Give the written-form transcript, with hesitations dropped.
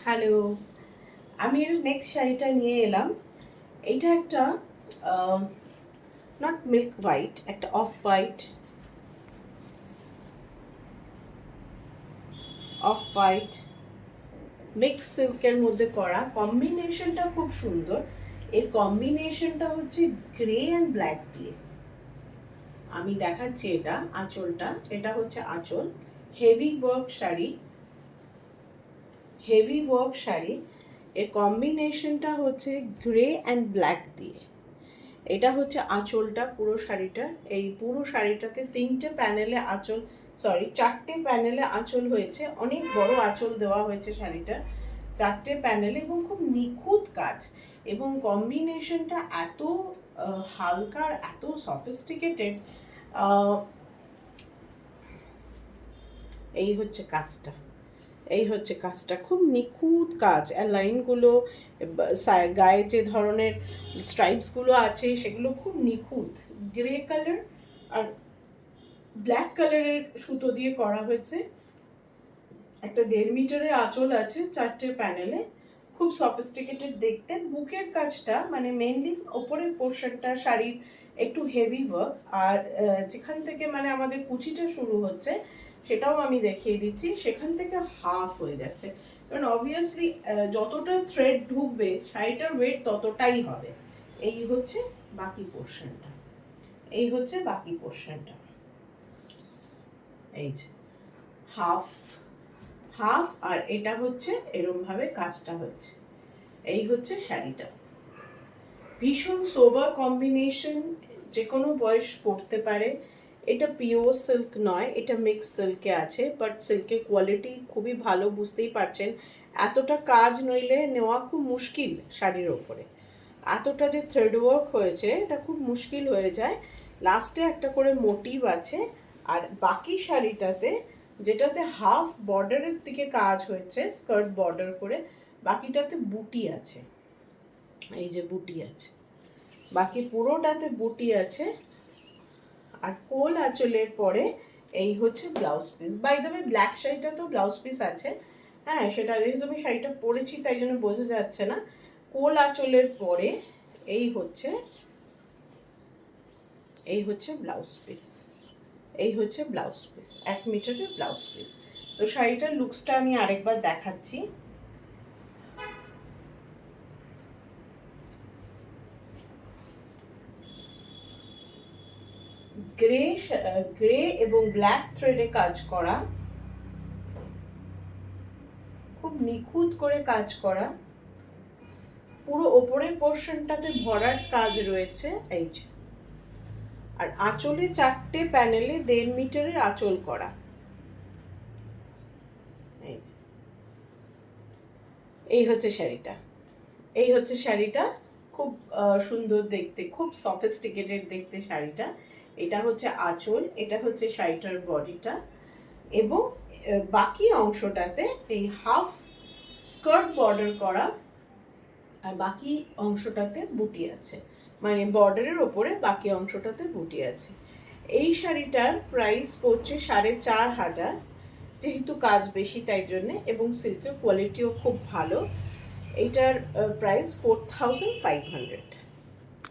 Hello, আমি এর next শাড়িটা নিয়ে এলাম। এইটা একটা নট মিল্ক হোয়াইট, একটা অফ হোয়াইট মিক্স সিল্কের মধ্যে করা। কম্বিনেশনটা খুব সুন্দর। এর কম্বিনেশনটা হচ্ছে গ্রে অ্যান্ড ব্ল্যাক দিয়ে। আমি দেখাচ্ছি এটা আঁচলটা, এটা হচ্ছে আঁচল। Heavy work sari. এর কম্বিনেশনটা হচ্ছে গ্রে অ্যান্ড ব্ল্যাক দিয়ে। এটা হচ্ছে আঁচলটা, পুরো শাড়িটা। এই পুরো শাড়িটাতে চারটে প্যানেলে আঁচল হয়েছে। অনেক বড় আঁচল দেওয়া হয়েছে শাড়িটার, চারটে প্যানেলে, এবং খুব নিখুঁত কাজ। এবং কম্বিনেশনটা এত হালকা, এত সফিস্টিকেটেড। এই হচ্ছে কাজটা খুব নিখুঁত কাজ। আর লাইনগুলো, গায়ে যে ধরনের স্ট্রাইপসগুলো আছে সেগুলো খুব নিখুঁত। গ্রে কালার আর ব্ল্যাক কালারের সুতো দিয়ে করা হয়েছে। একটা 1.5 মিটারের আঁচল আছে, চারটে প্যানেলে, খুব সফিস্টিকেটেড দেখতে। বুকের কাজটা মানে মেনলি ওপরের পোর্শনটা শাড়ির একটু হেভি ওয়ার্ক। আর যেখান থেকে মানে আমাদের কুচিটা শুরু হচ্ছে সেটাও আমি দেখিয়ে দিচ্ছি, সেখান থেকে হাফ হয়ে যাচ্ছে। কারণ অবভিয়াসলি যতটা থ্রেড ঢুকবে শাড়িটার ওয়েট ততটাই হবে। এই হচ্ছে বাকি পোর্শনটা, এই যে হাফ হাফ। আর এটা হচ্ছে এরম ভাবে কাজটা হচ্ছে। এই হচ্ছে শাড়িটা। ভীষণ সোবার কম্বিনেশন, যে কোনো বয়স পরতে পারে। এটা পিওর সিল্ক নয়, এটা মিক্স সিল্কে আছে, বাট সিল্কের কোয়ালিটি খুবই ভালো, বুঝতেই পারছেন। এতটা কাজ নইলে নেওয়া খুব মুশকিল শাড়ির ওপরে। এতটা যে থ্রেড ওয়ার্ক হয়েছে এটা খুব মুশকিল হয়ে যায়। লাস্টে একটা করে মোটিভ আছে। আর বাকি শাড়িটাতে, যেটাতে হাফ বর্ডারের দিকে কাজ হয়েছে স্কার্ট বর্ডার করে, বাকিটাতে বুটি আছে। এই যে বুটি আছে, বাকি পুরোটাতে বুটি আছে। আর কোল আঁচলের পরে এই হচ্ছে blouse piece. By the way, black শাড়িটা তো ব্লাউজ পিস আছে। হ্যাঁ, সেটা যেহেতু আমি শাড়িটা পরেছি তাই জন্য বোঝা যাচ্ছে না। কোল আঁচলের পরে এই হচ্ছে ব্লাউজ পিস। 1 মিটারের ব্লাউজ পিস। তো শাড়িটার লুকসটা আমি আরেকবার দেখাচ্ছি। গ্রে এবং ব্ল্যাক থ্রেডে কাজ করা, খুব নিখুঁত করে কাজ করা। পুরো ওপরের পোর্শনটাতে ভরার কাজ রয়েছে। এই যে, আর আঁচলে চারটে প্যানেলে 1.5 মিটারের আঁচল করা। এই হচ্ছে শাড়িটা। খুব সুন্দর দেখতে, খুব সফিস্টিকেটেড দেখতে শাড়িটা। এটা হচ্ছে আঁচল, এটা হচ্ছে শাড়িটার বডিটা। এবং বাকি অংশটাতে এই হাফ স্কার্ট বর্ডার করা, আর বাকি অংশটাতে বুটি আছে। মানে বর্ডারের ওপরে বাকি অংশটাতে বুটি আছে। এই শাড়িটার প্রাইস পড়ছে 4,500, যেহেতু কাজ বেশি তাই জন্যে, এবং সিল্কের কোয়ালিটিও খুব ভালো। এইটার প্রাইস 4,500।